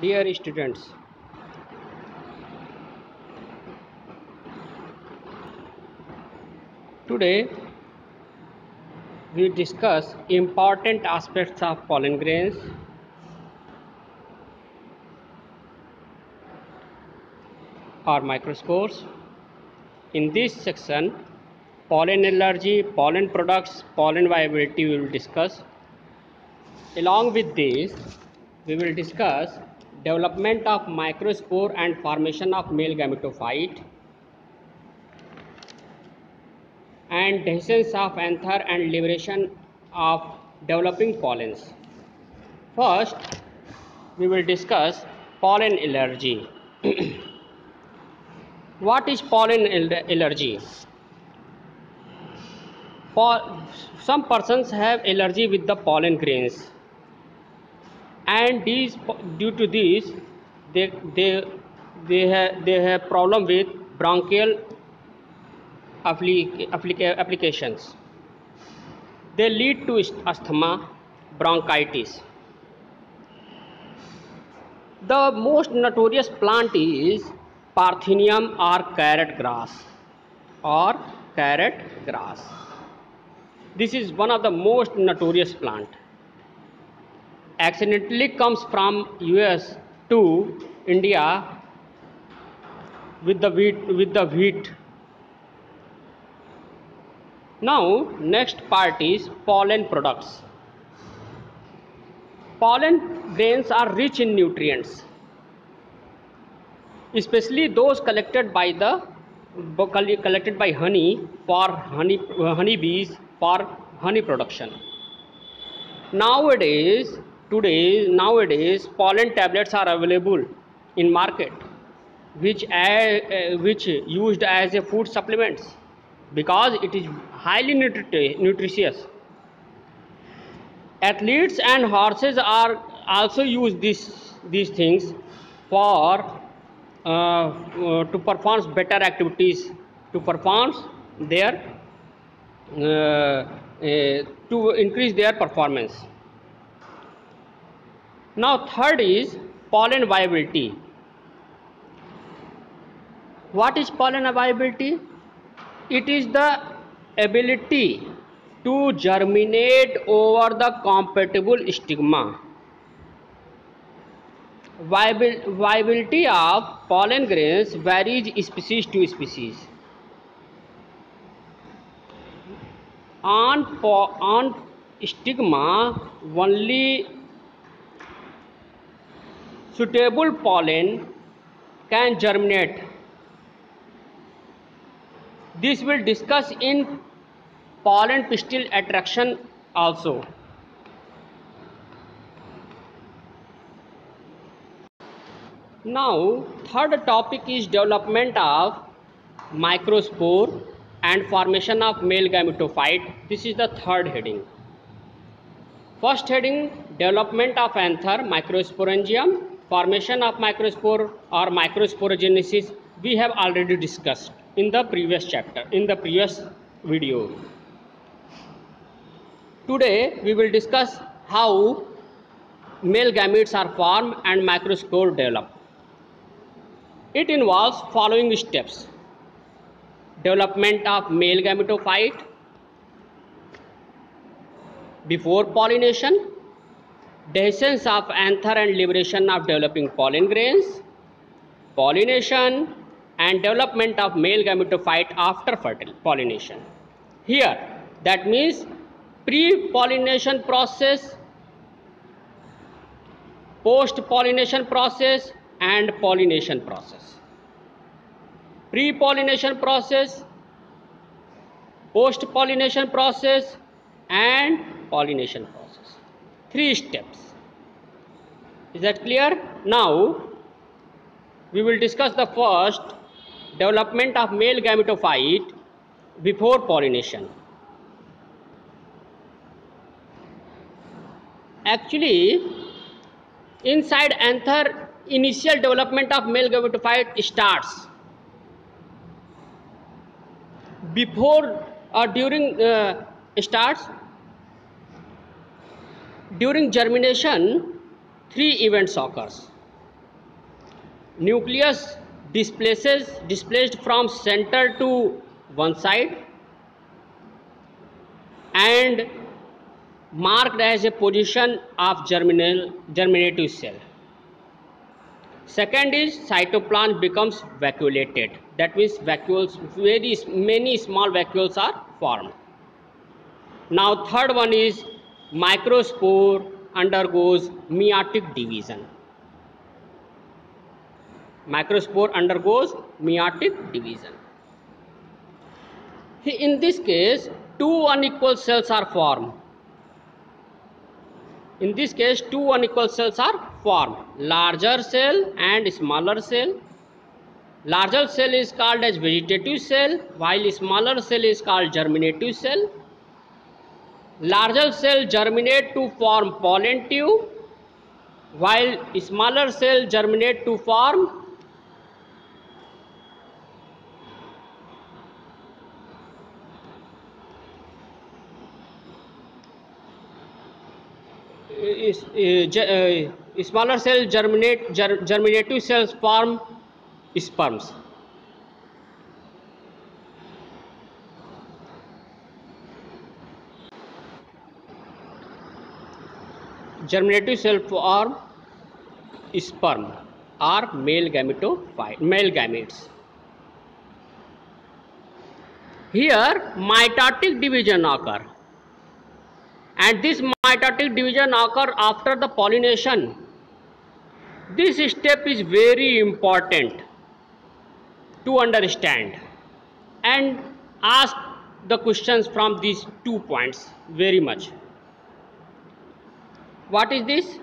Dear students, today we discuss important aspects of pollen grains or microspores. In this section, pollen allergy, pollen products, pollen viability we will discuss. Along with this, we will discuss development of microspore and formation of male gametophyte and dehiscence of anther and liberation of developing pollens. First, we will discuss pollen allergy. What is pollen allergy? Some persons have allergy with the pollen grains, and due to this they have problem with bronchial applications. They lead to asthma, bronchitis. The most notorious plant is Parthenium or carrot grass This is one of the most notorious plant. Accidentally comes from US to India with the wheat. Now next part is pollen products. Pollen grains are rich in nutrients, especially those collected by honey for honeybees for honey production. Nowadays, pollen tablets are available in market, which used as a food supplements because it is highly nutritious. Athletes and horses are also use these things for to perform better activities, to perform their to increase their performance. Now third is pollen viability. What is pollen viability? It is the ability to germinate over the compatible stigma. Viability of pollen grains varies species to species. On stigma, only suitable pollen can germinate. This will discuss in pollen pistil attraction also. Now third topic is development of microspore and formation of male gametophyte. This is the third heading. First heading, development of anther, microsporangium, formation of microspore or microsporogenesis, we have already discussed in the previous chapter, in the previous video. Today we will discuss how male gametes are formed and microspore develop. It involves following steps: development of male gametophyte before pollination, dehiscence of anther and liberation of developing pollen grains, pollination, and development of male gametophyte after pollination. Here, that means pre-pollination process, post-pollination process, and pollination process. Pre-pollination process, post-pollination process, and pollination process. 3 steps. Is that clear? Now we will discuss the first, development of male gametophyte before pollination. Actually, inside anther, initial development of male gametophyte starts before or during during germination. 3 events occurs. nucleus displaced from center to one side and marked as a position of germinative cell. Second is cytoplasm becomes vacuolated. That means vacuoles, very many small vacuoles are formed. Now third one is microspore undergoes meiotic division. Microspore undergoes meiotic division. In this case, two unequal cells are formed. In this case, two unequal cells are formed. Larger cell and smaller cell. Larger cell is called as vegetative cell, while smaller cell is called germinative cell. Larger cell germinate to form pollen tube, while smaller cell germinate to form smaller cell germinative cells form sperms. Germinative cell form sperm or male gametes. Here mitotic division occur, and this mitotic division occur after the pollination. This step is very important to understand and ask the questions from these 2 points very much. What is this?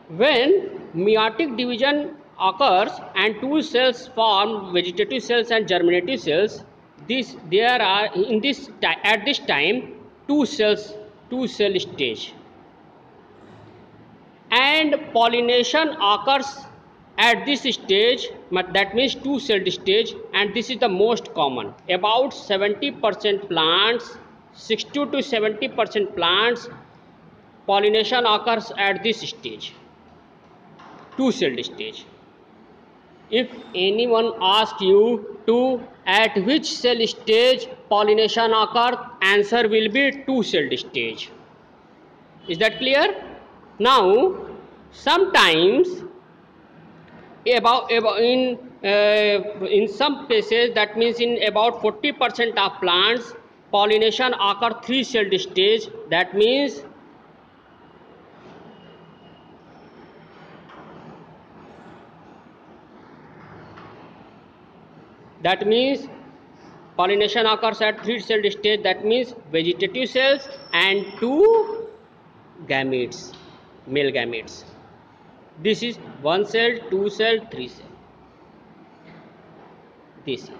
When meiotic division occurs and two cells form, vegetative cells and germinative cells, at this time two cell stage, and pollination occurs at this stage, that means two cell stage, and this is the most common. About 70% plants, 60 to 70% plants, pollination occurs at this stage, two cell stage. If anyone asks you to at which cell stage pollination occurs, answer will be two cell stage. Is that clear? Now sometimes in some cases, that means in about 40% of plants, pollination occur three cell stage. That means pollination occurs at three cell stage. That means vegetative cells and two gametes, male gametes. This is one cell, two cell, three cell. This is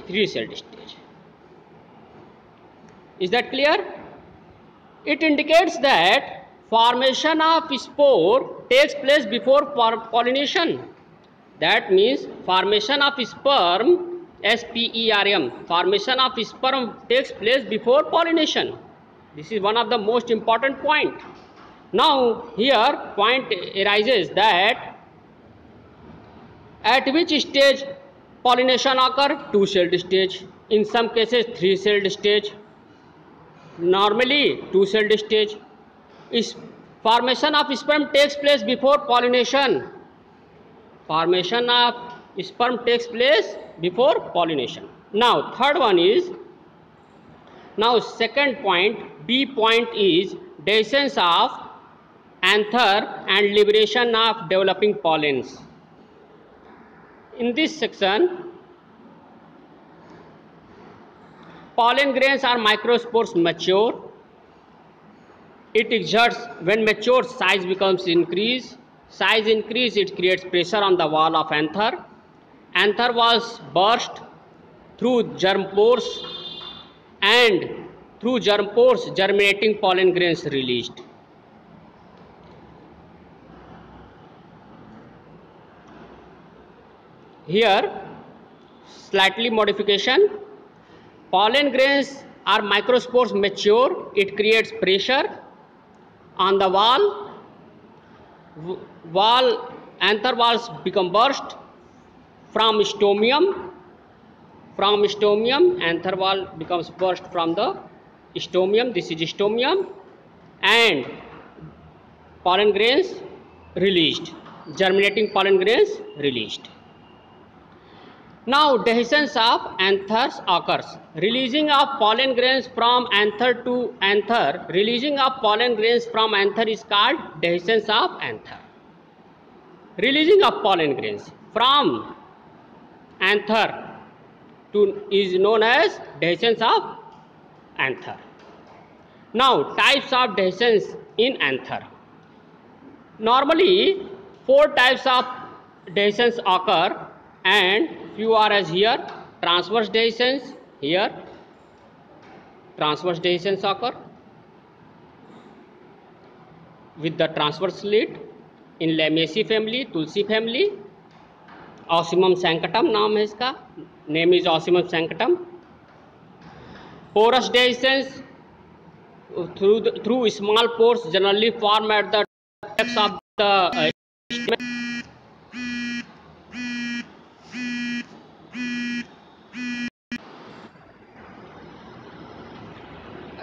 three cell stage. Is that clear? It indicates that formation of spore takes place before pollination. That means formation of sperm, SPERM, formation of sperm takes place before pollination. This is one of the most important point. Now here point arises that at which stage pollination occur? Two cell stage. In some cases three cell stage. Normally two cell stage. Formation of sperm takes place before pollination. Formation of sperm takes place before pollination. Now third one is, now second point, B point is dehiscence of anther and liberation of developing pollens. In this section, pollen grains or microspores mature. It exerts, when mature, size becomes increase. Size increase, it creates pressure on the wall of anther. Anther walls burst through germ pores, and through germ pores germinating pollen grains released. Here slightly modification. Pollen grains or microspores mature, it creates pressure on the wall. Anther walls become burst from stomium. From stomium, anther wall becomes burst from the stomium. This is stomium, and pollen grains released. Germinating pollen grains released. Now dehiscence of anthers occurs. Releasing of pollen grains from anther to anther. Releasing of pollen grains from anther is called dehiscence of anther. Releasing of pollen grains from anther to is known as dehiscence of anther. Now types of dehiscence in anther. Normally 4 types of dehiscence occur, and few are as here: transverse dehiscence, here transverse dehiscence occur with the transverse slit in Lamiaceae family, Tulsi family. Ocimum sanctum नाम है इसका, name is Ocimum sanctum. Porous dehiscence through small pores generally form at the apex of the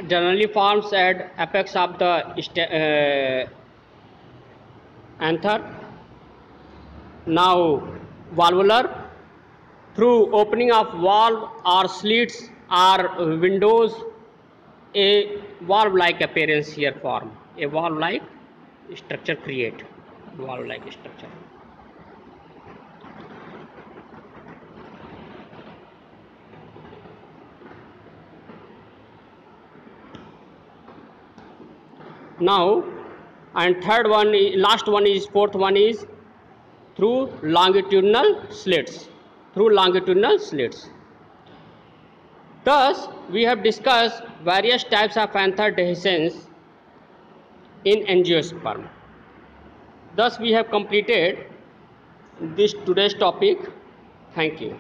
generally forms at apex of the anther. Now valvular, through opening of valve or slits or windows, a valve like appearance here form, a valve like structure create, valve like structure. Now, and third one, last one is, fourth one is through longitudinal slits. Through longitudinal slits. Thus, we have discussed various types of anther dehiscence in angiosperm. Thus, we have completed this today's topic. Thank you.